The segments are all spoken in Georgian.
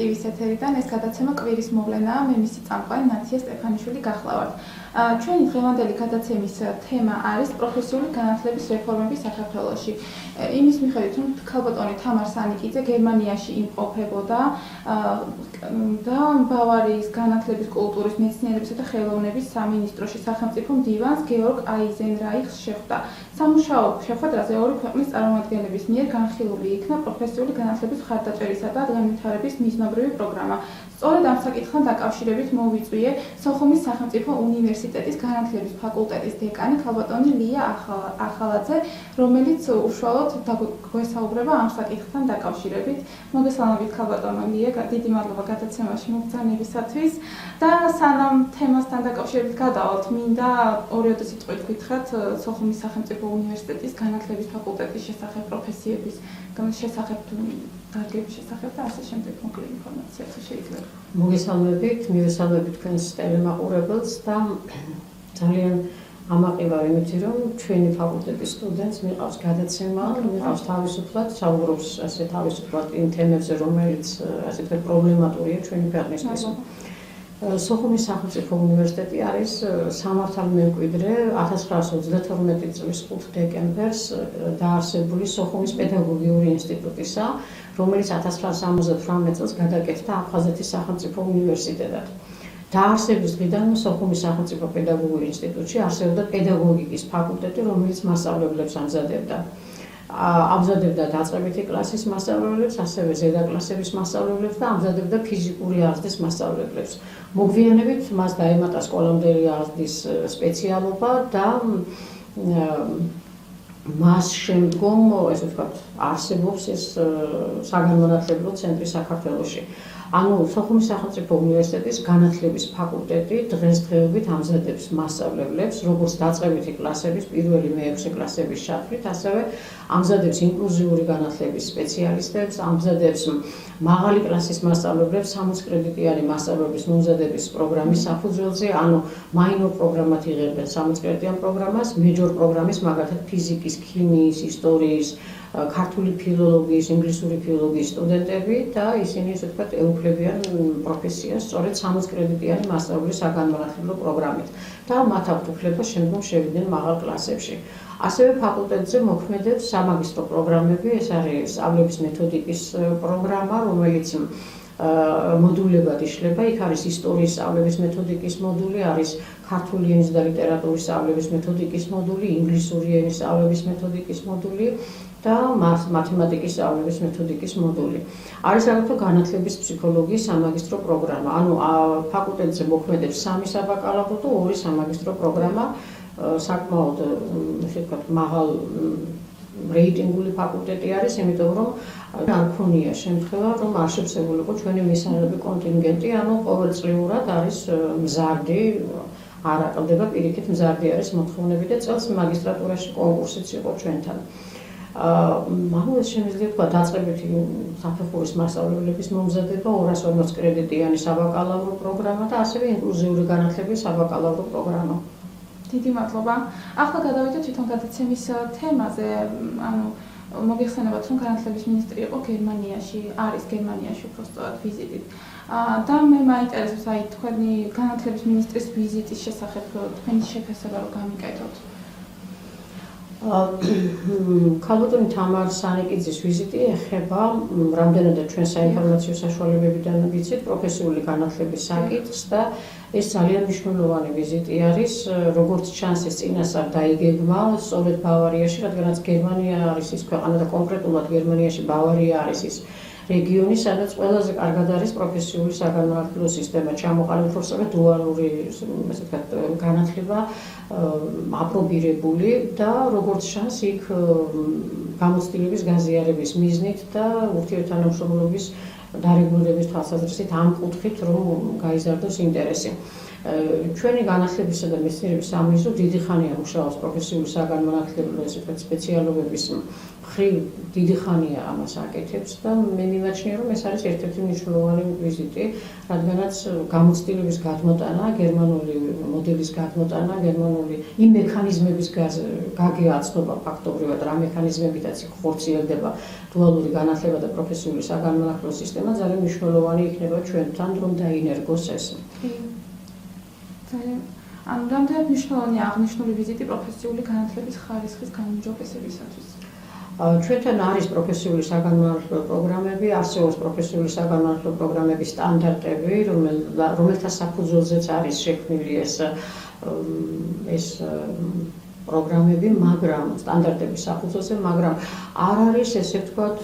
TV-ს ეთერიდან ეს გადაცემა კვირის მოვლენაა, მე მისი წამყვანი ნათია სტეფანიშვილი გახლავართ. ჩვენი დღევანდელი გადაცემის თემა არის პროფესიული განათლების რეფორმები საქართველოში. იმის მიხედვით, რომ ქალბატონი თამარ სანიკიძე გერმანიაში იმყოფებოდა და ბავარიის განათლების, კულტურის, მეცნიერებისა და ხელოვნების სამინისტროში სახელმწიფო მდივანს გეორგ აიზენრაიხს შეხვდა. სამუშაო შეხვედრაზე ორი ქვეყნის წარმომადგენლების მიერ განხილული იქნა პროფესიული განათლების მხარდაჭერისა და განვითარების მიზნობრივი პროგრამა. სწორედ ამ საკითხთან დაკავშირებით მოვიწვიე სოხუმის სახელმწიფო უნივერსიტეტის განათლების ფაკულტეტის დეკანი ქალბატონი ლია ახალაძე, რომელიც უშუალოდ გვესაუბრება ამ საკითხთან დაკავშირებით. მოგესალმებით ქალბატონო ლია, დიდი მადლობა გადაცემაში მობრძანებისათვის და სანამ თემასთან დაკავშირებით გადავალთ, მინდა ორი სიტყვით გითხრათ სოხუმის სახელმწიფო უნივერსიტეტის განათლების ფაკულტეტის შესახებ, პროფესიების შესახებ, დარგების შესახებ და ასე შემდეგ მოკლე ინფორმაცია შეიძლება. მოგესალმებით, მივესალმებით თქვენს ტელემაყურებელს და ძალიან ამაყივარ იმით, რომ ჩვენი ფაკულტეტის სტუდენტს მიყავს გადაცემა, მიყავს თავისუფლად საუბრობს ასე თავისუფლად იმ თემებზე, რომელიც ასე ვთქვათ პრობლემატურია ჩვენი ქვეყნისთვის. სოხუმის სახელმწიფო უნივერსიტეტი არის სამართალმემკვიდრე 1932 წლის 5 დეკემბერს დაარსებული სოხუმის პედაგოგიური ინსტიტუტისა, რომელიც 1978 წელს გადაკეთდა აფხაზეთის სახელმწიფო უნივერსიტეტად. დაარსების დღიდან სოხუმის სახელმწიფო პედაგოგიურ ინსტიტუტში არსებობდა პედაგოგიკის ფაკულტეტი, რომელიც მასწავლებლებს ამზადებდა დაწყებითი კლასის მასწავლებლებს, ასევე ზედა კლასების მასწავლებლებს და ამზადებდა ფიზიკური აღზრდის მასწავლებლებს. მოგვიანებით მას დაემატა სკოლამდელი აღზრდის სპეციალობა და მას შემდგომ, ესე ვთქვათ, არსებობს ეს საგანმანათლებლო ცენტრი საქართველოში. ანუ სოხუმის სახელმწიფო უნივერსიტეტის განათლების ფაკულტეტი დღესდღეობით ამზადებს მასწავლებლებს, როგორც დაწყებითი კლასების, პირველი მე-6 კლასების ჩათვლით, ასევე ამზადებს ინკლუზიური განათლების სპეციალისტებს, ამზადებს მაღალი კლასის მასწავლებლებს 60 კრედიტიანი მასწავლებლების მომზადების პროგრამის საფუძველზე, ანუ მაინორ პროგრამად იღებენ 60 კრედიტიან პროგრამას, მეჯორ პროგრამის, მაგალითად ფიზიკის, ქიმიის, ისტორიის, ქართული ფილოლოგიის, ინგლისური ფილოლოგიის სტუდენტები და ისინი ასე ვთქვათ ეუფლებიან პროფესიას სწორედ 60 კრედიტიანი მასწავლებლის საგანმანათლებლო პროგრამით და მათ აქვთ უფლება შემდგომ შევიდნენ მაღალ კლასებში. ასევე ფაკულტეტზე მოქმედებს სამაგისტრო პროგრამები, ეს არის სწავლების მეთოდიკის პროგრამა, რომელიც მოდულებად იშლება, იქ არის ისტორიის სწავლების მეთოდიკის მოდული, არის ქართული ენის და ლიტერატურის სწავლების მეთოდიკის მოდული, ინგლისური ენის სწავლების მეთოდიკის მოდული და მათემატიკის სწავლების მეთოდიკის მოდული. არის აგრეთვე განათლების ფსიქოლოგიის სამაგისტრო პროგრამა. ანუ ფაკულტეტზე მოქმედებს 3 საბაკალავრო და 2 სამაგისტრო პროგრამა, საკმაოდ ესე ვთქვათ მაღალ რეიტინგული ფაკულტეტი არის, იმიტომ რომ არ ქონია შემთხვევა, რომ არ შევსებულიყო ჩვენი მისაღები კონტინგენტი, ანუ ყოველწლიურად არის მზარდი, არ აკლდება, პირიქით მზარდი არის მოთხოვნები და წელს მაგისტრატურაში კონკურსიც იყო ჩვენთან. მაგალითად შემიძლია თქვა დაწყებითი საფეხურის მასწავლებლების მომზადება 240 კრედიტიანი საბაკალავრო პროგრამა და ასევე ინკლუზიური განათლების საბაკალავრო პროგრამა. დიდი მადლობა. ახლა გადავიდეთ თვითონ გადაცემის თემაზე, ანუ მოგეხსენებათ, რომ განათლების მინისტრი იყო გერმანიაში, არის გერმანიაში უბრალოდ ვიზიტით. და მე მაინტერესებს აი თქვენი განათლების მინისტრის ვიზიტის შესახებ თქვენი შეფასება რომ გამიკეთოთ. ქალბატონი თამარ სანიკიძის ვიზიტი ეხება რამდენადაც ჩვენ საინფორმაციო საშუალებებიდან ვიცით პროფესიული განათლების საკითხს და ეს ძალიან მნიშვნელოვანი ვიზიტი არის, როგორც ჩანს ეს წინასწარ დაიგეგმა სწორედ ბავარიაში, რადგანაც გერმანია არის ის ქვეყანა და კონკრეტულად გერმანიაში ბავარია არის ის რეგიონი, სადაც ყველაზე კარგად არის პროფესიული საგანმანათლებლო სისტემა ჩამოყალიბებული, სწორედ დუალური, ასე ვთქვათ, განათლება აპრობირებული და როგორც ჩანს, იქ გამოცდილების გაზიარების მიზნით და ურთიერთთანამშრომლობის დარეგულირების თვალსაზრისით ამ კუთხით, რომ გაიზარდოს ინტერესი. ჩვენი განათლებისა და მეცნიერების სამინისტრო დიდი ხანია მუშაობს პროფესიული საგანმანათლებლო სპეციალობების მხრივ დიდი ხანია ამას აკეთებს და მე მიმაჩნია რომ ეს არის ერთ-ერთი მნიშვნელოვანი ვიზიტი, რადგანაც გამოცდილების გადმოტანა, გერმანული მოდელის გადმოტანა, გერმანული იმ მექანიზმების გაგება აცნობა ფაქტობრივად რა მექანიზმებითაც ხორციელდება დუალური განათლება და პროფესიული საგანმანათლებლო სისტემა ძალიან მნიშვნელოვანი იქნება ჩვენთან რომ დაინერგოს ეს. ანუ რამდენად მნიშვნელოვანია აღნიშნული ვიზიტი პროფესიული განათლების ხარისხის გაუმჯობესებისათვის? ჩვენთან არის პროფესიული საგანმანათლებლო პროგრამები, არსებობს პროფესიული საგანმანათლებლო პროგრამების სტანდარტები, რომელთა საფუძველზეც არის შექმნილი ეს პროგრამები, მაგრამ სტანდარტების საფუძველზე, მაგრამ არ არის ესე ვთქვათ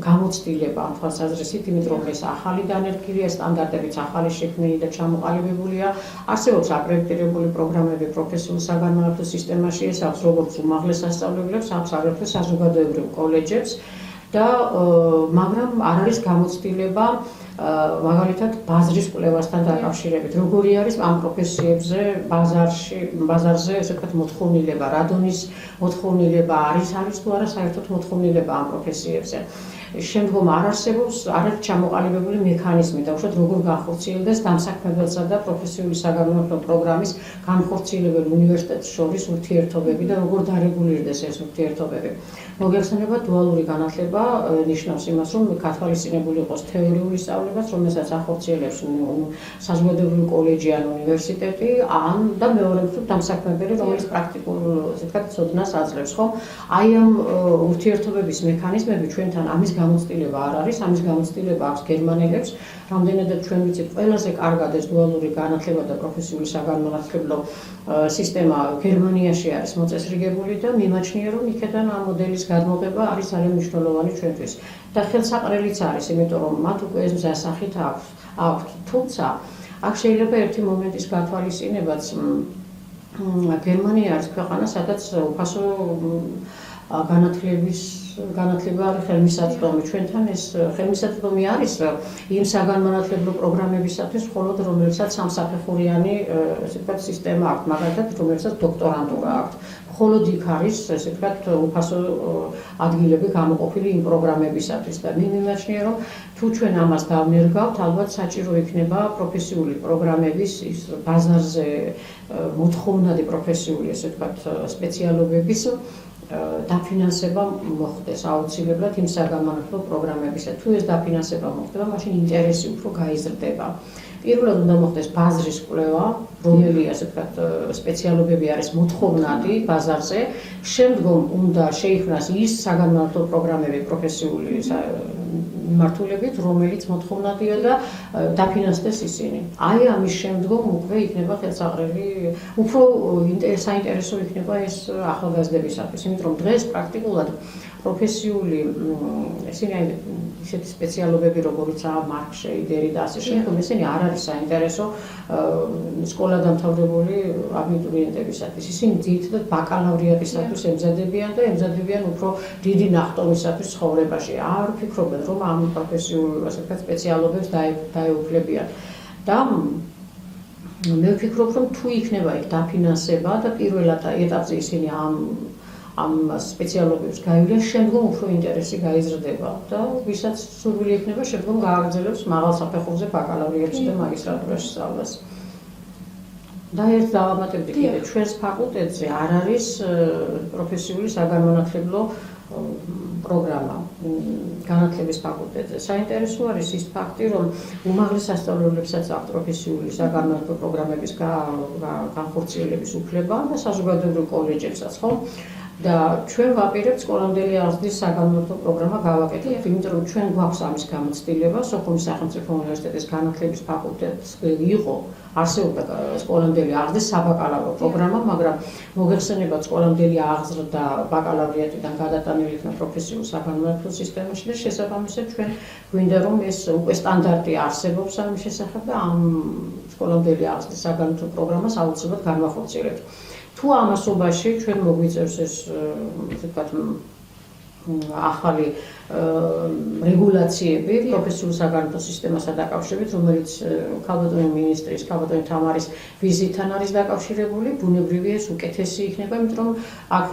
გამოცდილება ამ თვალსაზრისით, იმიტომ რომ ეს ახალი დანერგილია, სტანდარტებიც ახალი შექმნილი და ჩამოყალიბებულია. არსებობს აკრედიტირებული პროგრამები პროფესიულ საგანმანათლებლო სისტემაში, ეს აქვს როგორც უმაღლეს სასწავლებლებს, აქვს აგრეთვე საზოგადოებრივ კოლეჯებს და მაგრამ არ არის გამოცდილება მაგალითად ბაზრის კვლევასთან დაკავშირებით, როგორი არის ამ პროფესიებზე ბაზარზე ესე ვთქვათ მოთხოვნილება, რადონის მოთხოვნილება არის თუ არა საერთოდ მოთხოვნილება ამ პროფესიებზე. შემდგომ არ არსებობს ჩამოყალიბებული მექანიზმი და უშუალოდ როგორ განხორციელდეს დამსაქმებელსა და პროფესიული საგანმანათლებლო პროგრამის განხორციელებელ უნივერსიტეტს შორის ურთიერთობები და როგორ დარეგულირდეს ეს ურთიერთობები. მოგეხსენება დუალური განათლება ნიშნავს იმას, რომ გათვალისწინებული იყოს თეორიული სწავლებას, რომელსაც ახორციელებს საზოგადოებრივი კოლეჯი ან უნივერსიტეტი, და მეორე მხრივ დამსაქმებელი, რომელიც პრაქტიკულ ესე ვთქვათ ცოდნას აძლევს, ხო? აი ამ ურთიერთობების მექანიზმები ჩვენთან ამის გამოცდილება არ არის, ამის გამოცდილება აქვს გერმანელებს, რამდენადაც ჩვენ ვიცით, ყველაზე კარგად ეს დუალური განათლება და პროფესიული საგანმანათლებლო სისტემა გერმანიაში არის მოწესრიგებული და მიმაჩნია, რომ იქედან ამ მოდელის გადმოღება არის ძალიან მნიშვნელოვანი ჩვენთვის. და ხელსაყრელიც არის, იმიტომ რომ მათ უკვე ეს მზასახით აქვთ. თუმცა აქ შეიძლება ერთი მომენტის გათვალისწინებაც გერმანია არის ქვეყანა, სადაც უფასო განათლება არის ხელმისაწვდომი. ჩვენთან ეს ხელმისაწვდომი არის იმ საგანმანათლებლო პროგრამებისათვის, მხოლოდ რომელსაც სამსაფეხურიანი ესე ვთქვათ სისტემა აქვს, მაგალითად რომელსაც დოქტორანტურა აქვს. მხოლოდ იქ არის ესე ვთქვათ უფასო ადგილები გამოყოფილი იმ პროგრამებისათვის და მე მიმაჩნია, რომ თუ ჩვენ ამას დავნერგავთ, ალბათ საჭირო იქნება პროფესიული პროგრამების ის ბაზარზე მოთხოვნადი პროფესიული ესე ვთქვათ სპეციალობების დაფინანსება მოხდეს აუცილებლად იმ საგანმანათლებლო პროგრამებისა. თუ ეს დაფინანსება მოხდება, მაშინ ინტერესი უფრო გაიზრდება. პირველად უნდა მოხდეს ბაზრის კვლევა, რომელი ასე ვთქვათ სპეციალობები არის მოთხოვნადი ბაზარზე, შემდგომ უნდა შეიქმნას ის საგანმანათლებლო პროგრამები პროფესიული მიმართულებით, რომელიც მოთხოვნადია და დაფინანსდეს ისინი. აი ამის შემდგომ უკვე იქნება ხელსაყრელი, უფრო საინტერესო იქნება ეს ახალგაზრდებისათვის, იმიტომ რომ დღეს პრაქტიკულად პროფესიული ისეთი სპეციალობები, როგორიცაა მარკშეიდერი და ასე შემდგომ, ისინი არ არის საინტერესო სკოლა დამთავრებული აბიტურიენტებისათვის. ისინი ძირითადად ბაკალავრიატისათვის ემზადებიან და ემზადებიან უფრო დიდი ნახტომისათვის ცხოვრებაში. არ ვფიქრობენ, რომ ამ პროფესიულ სპეციალობებს დაეუფლებიან. და მე ვფიქრობ, რომ თუ იქნება იქ დაფინანსება და პირველ ეტაპზე ისინი ამ სპეციალობებს გაივლიან, შემდგომ უფრო ინტერესი გაიზრდება და ვისაც სურვილი ექნება, შემდგომ გააგრძელებს მაღალ საფეხურზე ბაკალავრიატში და მაგისტრატურაში სწავლას. და ერთ დავამატებდი კიდე, ჩვენს ფაკულტეტზე არ არის პროფესიული საგანმანათლებლო პროგრამა განათლების ფაკულტეტზე. საინტერესო არის ის ფაქტი, რომ უმაღლეს სასწავლებლებსაც აქვს პროფესიული საგანმანათლებლო პროგრამების განხორციელების უფლება და საზოგადოებრივ კოლეჯებსაც, ხო? და ჩვენ ვაპირებთ სკოლამდელი აღზრდის საგანმანათლებლო პროგრამა გავაკეთებთ, იმიტომ რომ ჩვენ გვაქვს ამის გამოცდილება, სოხუმის სახელმწიფო უნივერსიტეტის განათლების ფაკულტეტს იყო არსებობდა სკოლამდელი აღზრდის საბაკალავრო პროგრამა, მაგრამ მოგეხსენებათ სკოლამდელი აღზრდა ბაკალავრიატიდან გადატანილი იქნა პროფესიულ საგანმანათლებლო სისტემაში და შესაბამისად ჩვენ გვინდა რომ ეს უკვე სტანდარტი არსებობს ამის შესახებ და ამ სკოლამდელი აღზრდის საგანმანათლებლო პროგრამას აუცილებლად განვახორციელებთ. თუ ამასობაში ჩვენ მოგვიწევს ეს ასე ვთქვათ ახალი რეგულაციები პროფესიულ საგანმანათლებლო სისტემასთან დაკავშირებით, რომელიც ქალბატონი მინისტრის, ქალბატონი თამარის ვიზიტთან არის დაკავშირებული, ბუნებრივია ეს უკეთესი იქნება, იმიტომ რომ აქ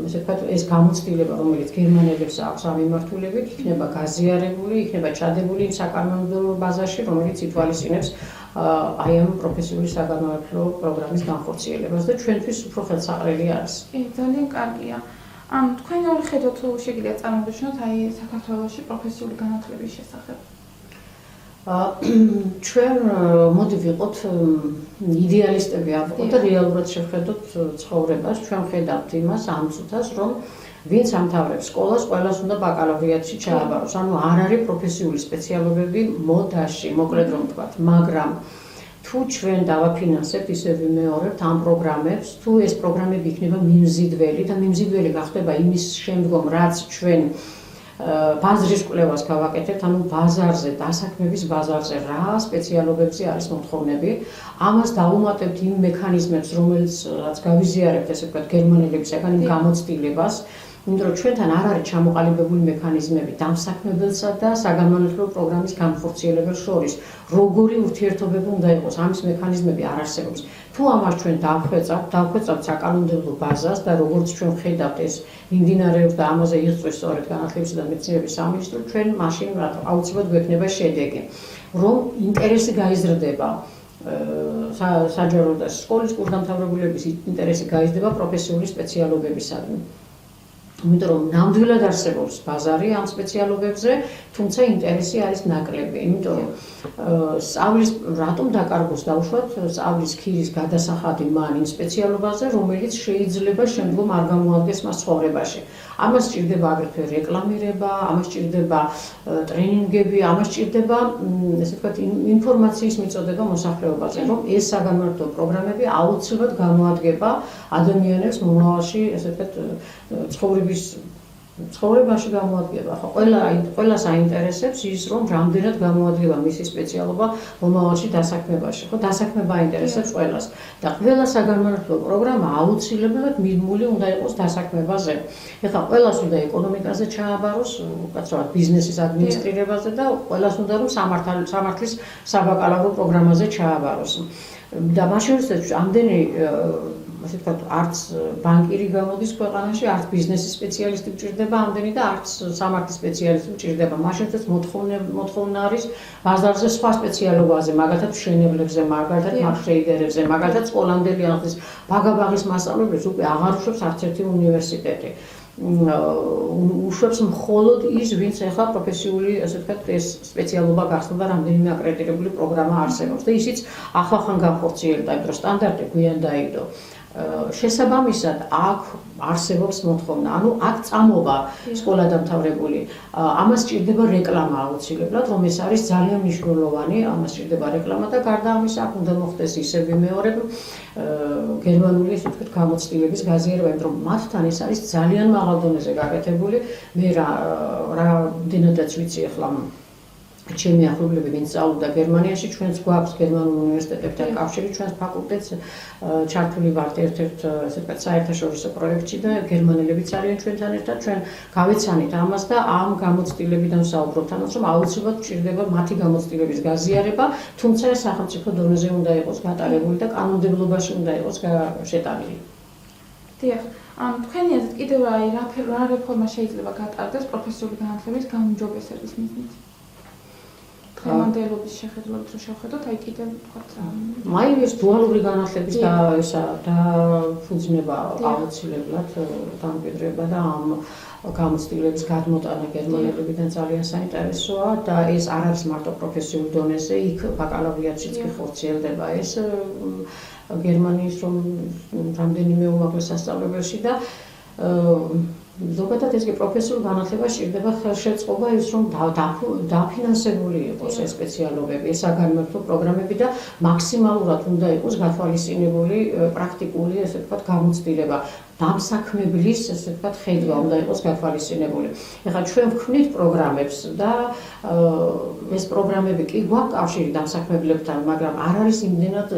ესე ვთქვათ ეს გამოცდილება, რომელიც გერმანელებს აქვს ამ მიმართულებით, იქნება გაზიარებული, იქნება ჩადებული იმ საკანონმდებლო ბაზაში, რომელიც ითვალისწინებს აი ამ პროფესიული საგანმანათლებლო პროგრამის განხორციელებას და ჩვენთვის უფრო ხელსაყრელი არის. კი, ძალიან კარგია. თქვენ ორი ხედავთ თუ შეგიძლიათ წარმოგიჩნოთ აი საქართველოში პროფესიული განათლების შესახებ? ჩვენ მოდი ვიყოთ იდეალისტები არ ვიყოთ და რეალურად შევხედოთ ცხოვრებას. ჩვენ ვხედავთ იმას ამ წუთას, რომ ვინც ამთავრებს სკოლას, ყველას უნდა ბაკალავრიატში ჩააბაროს. ანუ არ არის პროფესიული სპეციალობები მოდაში, მოკლედ რომ ვთქვათ, მაგრამ თუ ჩვენ დავაფინანსებთ, ისე ვიმეორებთ ამ პროგრამებს, თუ ეს პროგრამები იქნება მიმზიდველი და მიმზიდველი გახდება იმის შემდგომ, რაც ჩვენ ბაზრის კვლევას გავაკეთებთ, ანუ ბაზარზე, დასაქმების ბაზარზე რა სპეციალობებზე არის მოთხოვნები, ამას დავუმატებთ იმ მექანიზმებს, რომელიც გავიზიარებთ, ესე ვთქვათ, გერმანელებისგან იმ გამოცდილებას, იმიტომ რომ ჩვენთან არ არის ჩამოყალიბებული მექანიზმები დამსაქმებელსა და საგანმანათლებლო პროგრამის განხორციელებელს შორის. როგორი ურთიერთობები უნდა იყოს, ამის მექანიზმები არ არსებობს. თუ ამას ჩვენ დავხვეწავთ საკანონმდებლო ბაზას და როგორც ჩვენ ვხედავთ ეს მიმდინარეობს და ამაზე იღწვის სწორედ განათლებისა და მეცნიერების სამინისტრო, ჩვენ მაშინ აუცილებლად გვექნება შედეგი, რომ ინტერესი გაიზრდება საჯარო და სკოლის კურსდამთავრებულების ინტერესი გაიზრდება პროფესიული სპეციალობებისადმი. იმიტომ რომ ნამდვილად არსებობს ბაზარი ამ სპეციალობებზე, თუმცა ინტერესი არის ნაკლები. იმიტომ რომ სწავლის რატომ დაკარგოს დავუშვათ სწავლის ქირის გადასახადი მან იმ სპეციალობაზე, რომელიც შეიძლება შემდგომ არ გამოადგეს მას ცხოვრებაში. ამას სჭირდება აგრეთვე რეკლამირება, ამას სჭირდება ტრენინგები, ამას სჭირდება ესე ვთქვათ ინფორმაციის მიწოდება მოსახლეობაზე, რომ ეს საგანმანათლებლო პროგრამები აუცილებლად გამოადგება ადამიანებს მომავალში, ესე ვთქვათ ცხოვრებაში გამოადგება. ხო, ყველას აინტერესებს ის, რომ რამდენად გამოადგება მისი სპეციალობა მომავალში დასაქმებაში. ხო, დასაქმება აინტერესებს ყველას და ყველა საგანმანათლებლო პროგრამა აუცილებლად მიდმული უნდა იყოს დასაქმებაზე. ეხლა ყველას უნდა ეკონომიკაზე ჩააბაროს, უკაცრავად ბიზნესის ადმინისტრირებაზე და ყველას უნდა რომ სამართლის საბაკალავრო პროგრამაზე ჩააბაროს. და მას შორის ამდენი ასე ვთქვათ, არც ბანკირი გამოდის ქვეყანაში, არც ბიზნესის სპეციალისტი მჭირდება ამდენი და არც სამართლის სპეციალისტი მჭირდება. მას შორის მოთხოვნა არის ბაზარზე სხვა სპეციალობაზე, მაგალითად მშენებლებზე, მაგალითად მარკეტერებზე, მაგალითად სკოლამდელი ახლის ბაგაბაღის მასწავლებლებს უკვე აღარ უშვებს არც ერთი უნივერსიტეტი. უშვებს მხოლოდ ის, ვინც ახლა პროფესიული, ასე ვთქვათ, ეს სპეციალობა გახსნა და რამდენიმე აკრედიტებული პროგრამა არსებობს და ისიც ახლახან განხორციელდა, იმიტომ რომ სტანდარტი გვიან დაიდო. შესაბამისად, აქ არსებობს მოთხოვნა, ანუ აქ წამოვა სკოლა დამთავრებული. ამას სჭირდება რეკლამა აუცილებლად, რომ ეს არის ძალიან მნიშვნელოვანი, ამას სჭირდება რეკლამა და გარდა ამისა, აქ უნდა მოხდეს ისე ვიმეორებ გერმანული, ესე ვთქვათ, გამოცდილების გაზიარება, იმიტომ რომ მათთან ეს არის ძალიან მაღალ დონეზე გაკეთებული. მე რამდენადაც ვიცი ახლა ჩემი ახლობლები, ვინც სწავლობდა გერმანიაში, ჩვენც გვაქვს გერმანულ უნივერსიტეტებთან კავშირი, ჩვენს ფაკულტეტს ჩართული ვართ ერთ-ერთ ესე ვთქვათ საერთაშორისო პროექტში და გერმანელებიც არიან ჩვენთან ერთად, ჩვენ გავეცანით ამას და ამ გამოცდილებიდან ვსაუბრობთ, ამას რომ აუცილებლად გვჭირდება მათი გამოცდილების გაზიარება, თუმცა ეს სახელმწიფო დონეზე უნდა იყოს გატარებული და კანონმდებლობაში უნდა იყოს შეტანილი. დიახ. თქვენი აზრით კიდევ რა რეფორმა შეიძლება გატარდეს პროფესიული განათლების გაუმჯობესების მიზნით? მანდელობის შეხედულებით რო შევხედოთ, აი კიდევ ვთქვათ რა. აი ეს დუალური განათლების დაფუძნება აუცილებლად დამკვიდრება და ამ გამოცდილების გადმოტანა გერმანელებიდან ძალიან საინტერესოა და ეს არ არის მარტო პროფესიულ დონეზე, იქ ბაკალავრიატშიც კი ხორციელდება ეს გერმანიის რამდენიმე უმაღლეს სასწავლებელში და ზოგადად ეს პროფესიულ განათლებას სჭირდება ხელშეწყობა ის, რომ დაფინანსებული იყოს ეს სპეციალობები, ეს საგანმანათლებლო პროგრამები და მაქსიმალურად უნდა იყოს გათვალისწინებული პრაქტიკული, ესე ვთქვათ, გამოცდილება. დამსაქმებლის, ესე ვთქვათ, ხედვა უნდა იყოს გათვალისწინებული. ეხლა ჩვენ ვქმნით პროგრამებს და ეს პროგრამები კი გვაქვს კავშირი დამსაქმებლებთან, მაგრამ არ არის იმდენად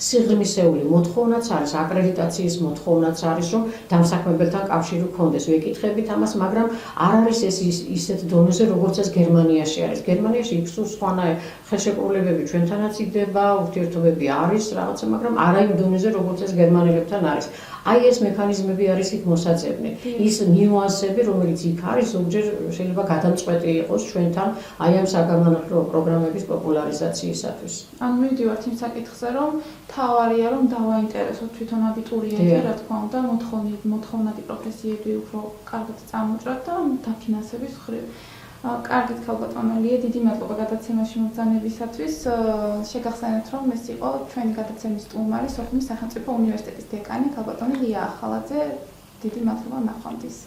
სიღრმისეული მოთხოვნაც არის, აკრედიტაციის მოთხოვნაც არის, რომ დამსაქმებელთან კავშირი გქონდეს. ვეკითხებით ამას, მაგრამ არ არის ეს ისეთ დონეზე, როგორც ეს გერმანიაში არის. გერმანიაში იქ სხვანაირ ხელშეკრულებები ჩვენთანაც იდება, ურთიერთობები არის რაღაცა, მაგრამ არა იმ დონეზე, როგორც ეს გერმანელებთან არის. აი ეს მექანიზმები არის იქ მოსაწებნი. ის ნიუანსები, რომელიც იქ არის, ზოგჯერ შეიძლება გადამწყვეტი იყოს ჩვენთან აი ამ საგანმანათლებლო პროგრამების პოპულარიზაციისათვის. ანუ მივდივართ იმ საკითხზე, რომ თავარია, რომ დავაინტერესოთ თვითონ აბიტურიენტი, რა თქმა უნდა, მოთხოვნადი პროფესიები უფრო კარგად წამოჭრათ და დაფინანსების მხრივ. კარგით, ქალბატონო ლია, დიდი მადლობა გადაცემაში მობრძანებისათვის. შეგახსენებთ, რომ ეს იყო ჩვენი გადაცემის სტუმარი, სოხუმის სახელმწიფო უნივერსიტეტის დეკანი ქალბატონი ლია ახალაძე. დიდი მადლობა ნახვამდის.